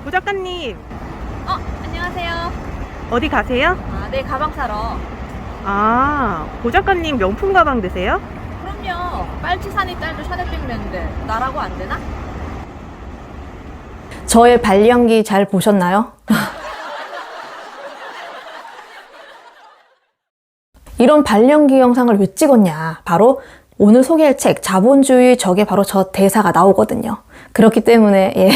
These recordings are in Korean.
고 작가님, 안녕하세요. 어디 가세요? 네, 가방 사러. 고 작가님 명품 가방 되세요? 그럼요. 빨치산이 딸도 샤넬백 매는데 나라고 안 되나? 저의 발연기 잘 보셨나요? 이런 발연기 영상을 왜 찍었냐? 바로 오늘 소개할 책 자본주의 적에 바로 저 대사가 나오거든요. 그렇기 때문에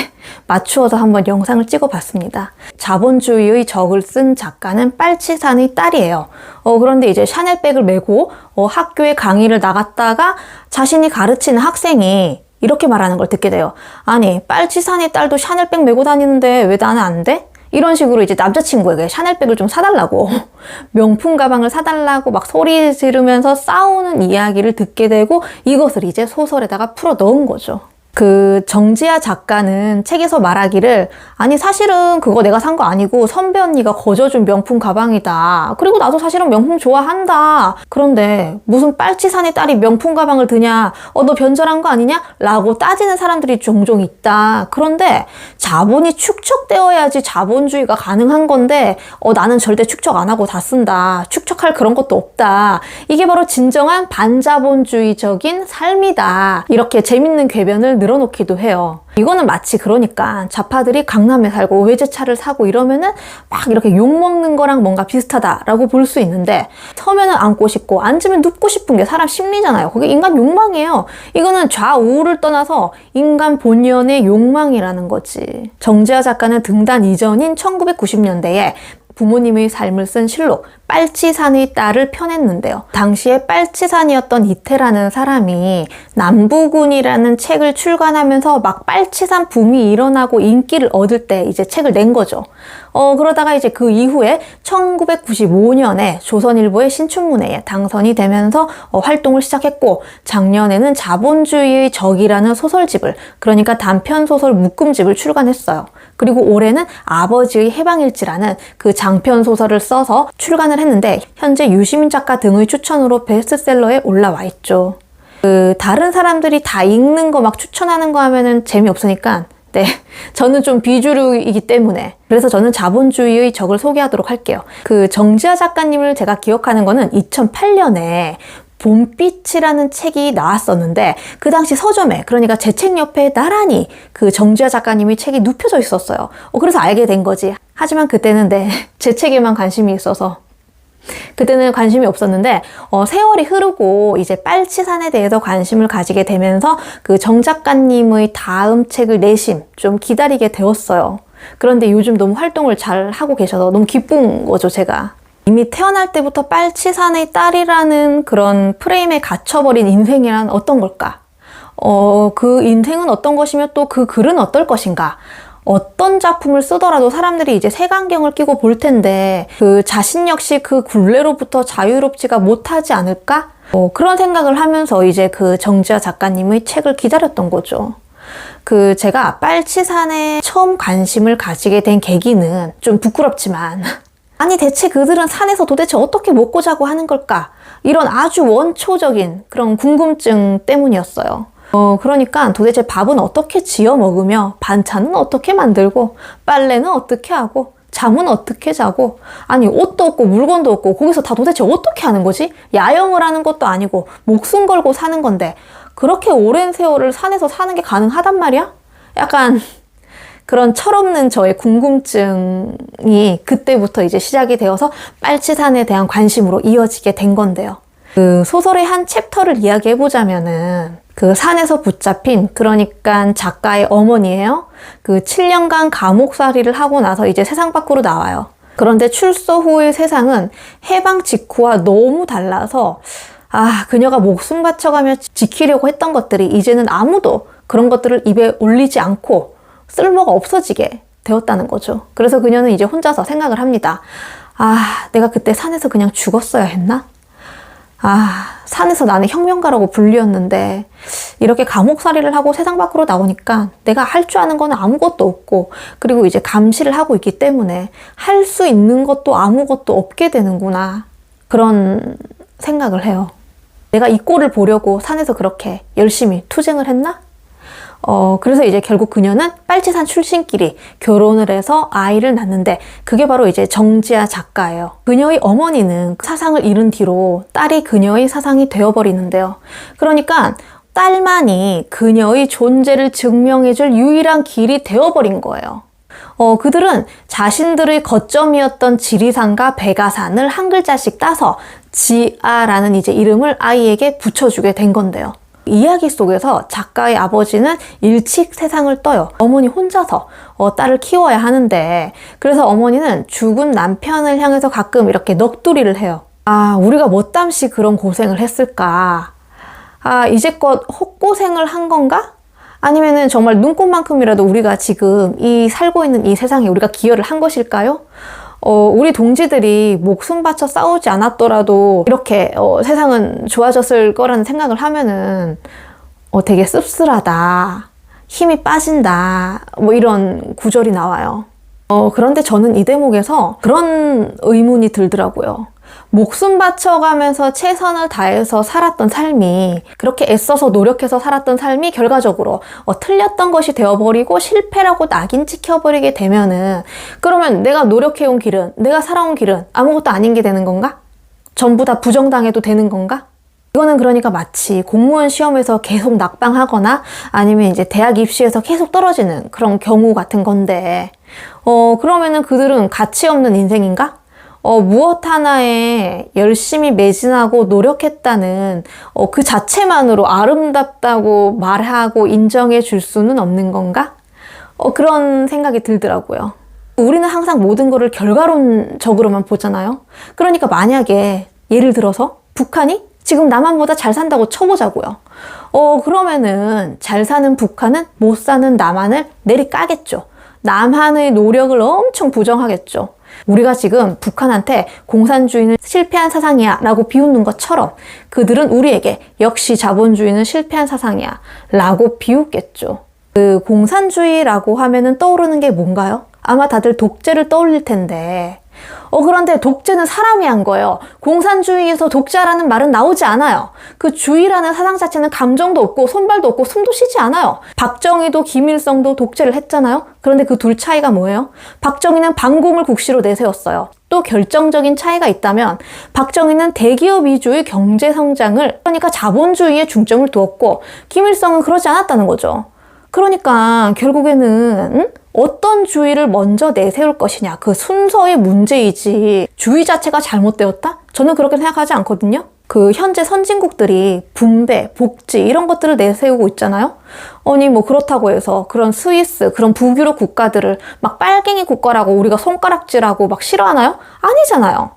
맞추어서 한번 영상을 찍어봤습니다. 자본주의의 적을 쓴 작가는 빨치산의 딸이에요. 그런데 이제 샤넬백을 메고 학교에 강의를 나갔다가 자신이 가르치는 학생이 이렇게 말하는 걸 듣게 돼요. 아니, 빨치산의 딸도 샤넬백 메고 다니는데 왜 나는 안 돼? 이런 식으로 이제 남자친구에게 샤넬백을 좀 사달라고 명품 가방을 사달라고 막 소리 지르면서 싸우는 이야기를 듣게 되고 이것을 이제 소설에다가 풀어 넣은 거죠. 그 정지아 작가는 책에서 말하기를 아니 사실은 그거 내가 산 거 아니고 선배 언니가 거저준 명품 가방이다. 그리고 나도 사실은 명품 좋아한다. 그런데 무슨 빨치산의 딸이 명품 가방을 드냐? 너 변절한 거 아니냐? 라고 따지는 사람들이 종종 있다. 그런데 자본이 축적되어야지 자본주의가 가능한 건데 나는 절대 축적 안 하고 다 쓴다. 축적할 그런 것도 없다. 이게 바로 진정한 반자본주의적인 삶이다. 이렇게 재밌는 궤변을 늘어놓기도 해요. 이거는 마치 그러니까 좌파들이 강남에 살고 외제차를 사고 이러면은 막 이렇게 욕먹는 거랑 뭔가 비슷하다라고 볼 수 있는데 서면은 앉고 싶고 앉으면 눕고 싶은 게 사람 심리잖아요. 그게 인간 욕망이에요. 이거는 좌우를 떠나서 인간 본연의 욕망이라는 거지. 정지아 작가는 등단 이전인 1990년대에 부모님의 삶을 쓴 실록 빨치산의 딸을 펴냈는데요. 당시에 빨치산이었던 이태라는 사람이 남부군이라는 책을 출간하면서 막 빨치산 붐이 일어나고 인기를 얻을 때 이제 책을 낸 거죠. 그러다가 이제 그 이후에 1995년에 조선일보의 신춘문예에 당선이 되면서 활동을 시작했고 작년에는 자본주의의 적이라는 소설집을 그러니까 단편소설 묶음집을 출간했어요. 그리고 올해는 아버지의 해방일지라는 그 장편소설을 써서 출간을 했는데 현재 유시민 작가 등의 추천으로 베스트셀러에 올라와 있죠. 다른 사람들이 다 읽는 거 막 추천하는 거 하면은 재미없으니까 저는 좀 비주류이기 때문에 그래서 저는 자본주의의 적을 소개하도록 할게요. 그 정지아 작가님을 제가 기억하는 거는 2008년에 봄빛이라는 책이 나왔었는데 그 당시 서점에 그러니까 제 책 옆에 나란히 그 정지아 작가님의 책이 눕혀져 있었어요. 그래서 알게 된 거지. 하지만 그때는 제 책에만 관심이 있어서 그때는 관심이 없었는데 세월이 흐르고 이제 빨치산에 대해서 관심을 가지게 되면서 그 정 작가님의 다음 책을 내심 좀 기다리게 되었어요. 그런데 요즘 너무 활동을 잘 하고 계셔서 너무 기쁜 거죠, 제가. 이미 태어날 때부터 빨치산의 딸이라는 그런 프레임에 갇혀버린 인생이란 어떤 걸까? 그 인생은 어떤 것이며 또 그 글은 어떨 것인가? 어떤 작품을 쓰더라도 사람들이 이제 색안경을 끼고 볼 텐데 그 자신 역시 그 굴레로부터 자유롭지가 못하지 않을까? 그런 생각을 하면서 이제 그 정지아 작가님의 책을 기다렸던 거죠. 제가 빨치산에 처음 관심을 가지게 된 계기는 좀 부끄럽지만 아니 대체 그들은 산에서 도대체 어떻게 먹고 자고 하는 걸까? 이런 아주 원초적인 그런 궁금증 때문이었어요. 그러니까 도대체 밥은 어떻게 지어 먹으며 반찬은 어떻게 만들고 빨래는 어떻게 하고 잠은 어떻게 자고 아니 옷도 없고 물건도 없고 거기서 다 도대체 어떻게 하는 거지? 야영을 하는 것도 아니고 목숨 걸고 사는 건데 그렇게 오랜 세월을 산에서 사는 게 가능하단 말이야? 약간 그런 철없는 저의 궁금증이 그때부터 이제 시작이 되어서 빨치산에 대한 관심으로 이어지게 된 건데요. 그 소설의 한 챕터를 이야기해보자면은 그 산에서 붙잡힌 그러니까 작가의 어머니예요. 그 7년간 감옥살이를 하고 나서 이제 세상 밖으로 나와요. 그런데 출소 후의 세상은 해방 직후와 너무 달라서 그녀가 목숨 바쳐가며 지키려고 했던 것들이 이제는 아무도 그런 것들을 입에 올리지 않고 쓸모가 없어지게 되었다는 거죠. 그래서 그녀는 이제 혼자서 생각을 합니다. 내가 그때 산에서 그냥 죽었어야 했나? 산에서 나는 혁명가라고 불리었는데 이렇게 감옥살이를 하고 세상 밖으로 나오니까 내가 할 줄 아는 건 아무것도 없고 그리고 이제 감시를 하고 있기 때문에 할 수 있는 것도 아무것도 없게 되는구나. 그런 생각을 해요. 내가 이 꼴을 보려고 산에서 그렇게 열심히 투쟁을 했나? 그래서 이제 결국 그녀는 빨치산 출신끼리 결혼을 해서 아이를 낳는데 그게 바로 이제 정지아 작가예요. 그녀의 어머니는 사상을 잃은 뒤로 딸이 그녀의 사상이 되어버리는데요. 그러니까 딸만이 그녀의 존재를 증명해줄 유일한 길이 되어버린 거예요. 그들은 자신들의 거점이었던 지리산과 백아산을 한 글자씩 따서 지아라는 이제 이름을 아이에게 붙여주게 된 건데요. 이야기 속에서 작가의 아버지는 일찍 세상을 떠요. 어머니 혼자서 딸을 키워야 하는데 그래서 어머니는 죽은 남편을 향해서 가끔 이렇게 넋두리를 해요. 아, 우리가 뭣담시 그런 고생을 했을까? 아, 이제껏 헛고생을 한 건가? 아니면은 정말 눈꽃만큼이라도 우리가 지금 살고 있는 이 세상에 우리가 기여를 한 것일까요? 우리 동지들이 목숨 바쳐 싸우지 않았더라도 이렇게 세상은 좋아졌을 거라는 생각을 하면은 되게 씁쓸하다, 힘이 빠진다, 뭐 이런 구절이 나와요. 그런데 저는 이 대목에서 그런 의문이 들더라고요. 목숨 바쳐가면서 최선을 다해서 살았던 삶이, 그렇게 애써서 노력해서 살았던 삶이 결과적으로 틀렸던 것이 되어버리고 실패라고 낙인 찍혀버리게 되면은, 그러면 내가 노력해온 길은, 내가 살아온 길은 아무것도 아닌 게 되는 건가? 전부 다 부정당해도 되는 건가? 이거는 그러니까 마치 공무원 시험에서 계속 낙방하거나 아니면 이제 대학 입시에서 계속 떨어지는 그런 경우 같은 건데, 그러면은 그들은 가치 없는 인생인가? 무엇 하나에 열심히 매진하고 노력했다는 그 자체만으로 아름답다고 말하고 인정해 줄 수는 없는 건가? 그런 생각이 들더라고요. 우리는 항상 모든 거를 결과론적으로만 보잖아요. 그러니까 만약에 예를 들어서 북한이 지금 남한보다 잘 산다고 쳐보자고요. 그러면은 잘 사는 북한은 못 사는 남한을 내리까겠죠. 남한의 노력을 엄청 부정하겠죠. 우리가 지금 북한한테 공산주의는 실패한 사상이야 라고 비웃는 것처럼 그들은 우리에게 역시 자본주의는 실패한 사상이야 라고 비웃겠죠. 그 공산주의라고 하면은 떠오르는 게 뭔가요? 아마 다들 독재를 떠올릴 텐데 그런데 독재는 사람이 한 거예요. 공산주의에서 독재라는 말은 나오지 않아요. 그 주의라는 사상 자체는 감정도 없고 손발도 없고 숨도 쉬지 않아요. 박정희도 김일성도 독재를 했잖아요. 그런데 그 둘 차이가 뭐예요? 박정희는 반공을 국시로 내세웠어요. 또 결정적인 차이가 있다면 박정희는 대기업 위주의 경제 성장을, 그러니까 자본주의에 중점을 두었고 김일성은 그러지 않았다는 거죠. 그러니까 결국에는 어떤 주의를 먼저 내세울 것이냐, 그 순서의 문제이지 주의 자체가 잘못되었다? 저는 그렇게 생각하지 않거든요. 그 현재 선진국들이 분배, 복지 이런 것들을 내세우고 있잖아요. 아니 뭐 그렇다고 해서 그런 스위스, 그런 북유럽 국가들을 막 빨갱이 국가라고 우리가 손가락질하고 막 싫어하나요? 아니잖아요.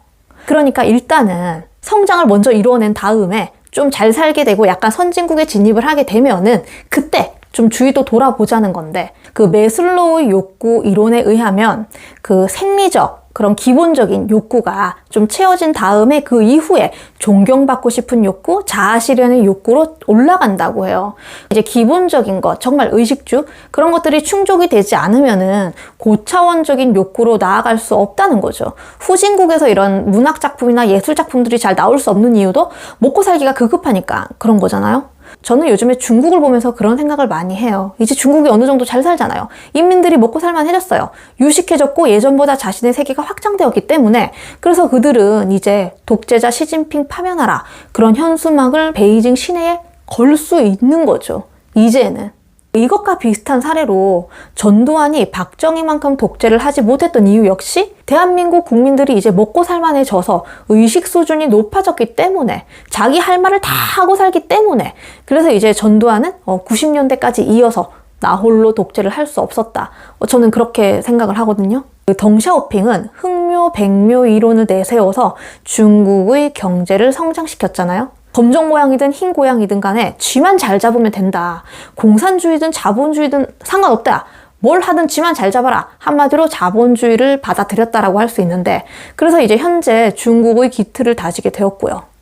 그러니까 일단은 성장을 먼저 이루어낸 다음에 좀 잘 살게 되고 약간 선진국에 진입을 하게 되면은 그때 좀 주의도 돌아보자는 건데, 그 매슬로우의 욕구 이론에 의하면 그 생리적 그런 기본적인 욕구가 좀 채워진 다음에 그 이후에 존경받고 싶은 욕구, 자아실현의 욕구로 올라간다고 해요. 이제 기본적인 것, 정말 의식주 그런 것들이 충족이 되지 않으면은 고차원적인 욕구로 나아갈 수 없다는 거죠. 후진국에서 이런 문학작품이나 예술작품들이 잘 나올 수 없는 이유도 먹고 살기가 급급하니까 그런 거잖아요. 저는 요즘에 중국을 보면서 그런 생각을 많이 해요. 이제 중국이 어느 정도 잘 살잖아요. 인민들이 먹고 살만해졌어요. 유식해졌고 예전보다 자신의 세계가 확장되었기 때문에, 그래서 그들은 이제 독재자 시진핑 파면하라 그런 현수막을 베이징 시내에 걸 수 있는 거죠. 이제는. 이것과 비슷한 사례로 전두환이 박정희만큼 독재를 하지 못했던 이유 역시 대한민국 국민들이 이제 먹고 살만해져서 의식 수준이 높아졌기 때문에, 자기 할 말을 다 하고 살기 때문에, 그래서 이제 전두환은 90년대까지 이어서 나 홀로 독재를 할 수 없었다. 저는 그렇게 생각을 하거든요. 그 덩샤오핑은 흑묘, 백묘 이론을 내세워서 중국의 경제를 성장시켰잖아요. 검정 고양이든 흰 고양이든 간에 쥐만 잘 잡으면 된다. 공산주의든 자본주의든 상관없다. 뭘 하든 쥐만 잘 잡아라. 한마디로 자본주의를 받아들였다라고 할 수 있는데, 그래서 이제 현재 중국의 기틀을 다지게 되었고요.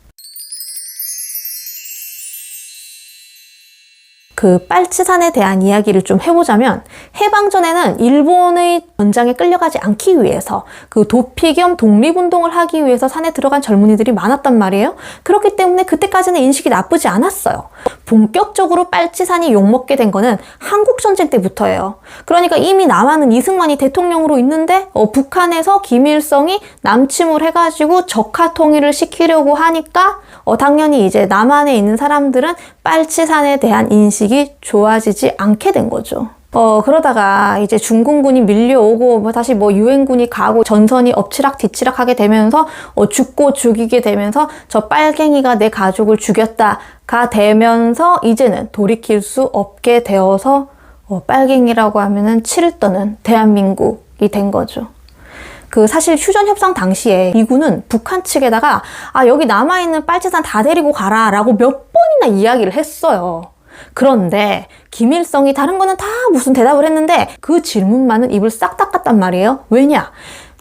그 빨치산에 대한 이야기를 좀 해보자면, 해방 전에는 일본의 전장에 끌려가지 않기 위해서 그 도피 겸 독립운동을 하기 위해서 산에 들어간 젊은이들이 많았단 말이에요. 그렇기 때문에 그때까지는 인식이 나쁘지 않았어요. 본격적으로 빨치산이 욕먹게 된 거는 한국전쟁 때부터예요. 그러니까 이미 남한은 이승만이 대통령으로 있는데 북한에서 김일성이 남침을 해가지고 적화 통일을 시키려고 하니까 당연히 이제 남한에 있는 사람들은 빨치산에 대한 인식이 좋아지지 않게 된 거죠. 그러다가 이제 중공군이 밀려오고 다시 유엔군이 가고 전선이 엎치락 뒤치락 하게 되면서 죽고 죽이게 되면서 저 빨갱이가 내 가족을 죽였다가 되면서 이제는 돌이킬 수 없게 되어서 빨갱이라고 하면은 치를 떠는 대한민국이 된 거죠. 사실 휴전 협상 당시에 미군은 북한 측에다가 여기 남아있는 빨치산 다 데리고 가라 라고 몇 번이나 이야기를 했어요. 그런데 김일성이 다른 거는 다 무슨 대답을 했는데 그 질문만은 입을 싹 닦았단 말이에요. 왜냐?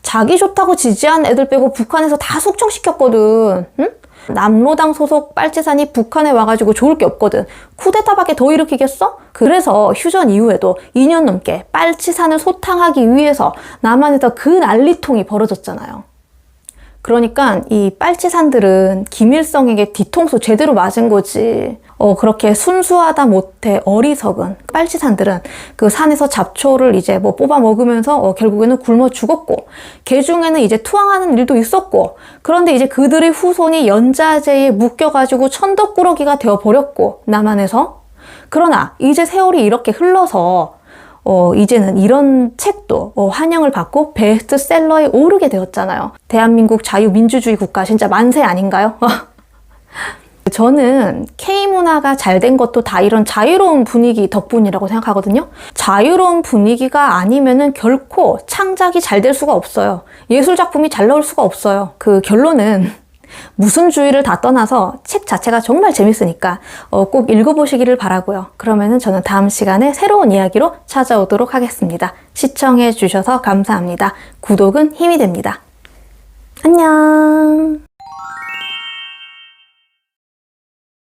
자기 좋다고 지지한 애들 빼고 북한에서 다 숙청시켰거든. 응? 남로당 소속 빨치산이 북한에 와가지고 좋을 게 없거든. 쿠데타밖에 더 일으키겠어? 그래서 휴전 이후에도 2년 넘게 빨치산을 소탕하기 위해서 남한에서 그 난리통이 벌어졌잖아요. 그러니까 이 빨치산들은 김일성에게 뒤통수 제대로 맞은 거지. 그렇게 순수하다 못해 어리석은 빨치산들은 그 산에서 잡초를 이제 뽑아 먹으면서 결국에는 굶어 죽었고, 개중에는 이제 투항하는 일도 있었고, 그런데 이제 그들의 후손이 연자제에 묶여가지고 천덕꾸러기가 되어버렸고, 남한에서. 그러나 이제 세월이 이렇게 흘러서 이제는 이런 책도 환영을 받고 베스트셀러에 오르게 되었잖아요. 대한민국 자유민주주의 국가 진짜 만세 아닌가요? 저는 K문화가 잘 된 것도 다 이런 자유로운 분위기 덕분이라고 생각하거든요. 자유로운 분위기가 아니면은 결코 창작이 잘 될 수가 없어요. 예술작품이 잘 나올 수가 없어요. 결론은 무슨 주의를 다 떠나서 책 자체가 정말 재밌으니까 꼭 읽어보시기를 바라고요. 그러면은 저는 다음 시간에 새로운 이야기로 찾아오도록 하겠습니다. 시청해 주셔서 감사합니다. 구독은 힘이 됩니다. 안녕.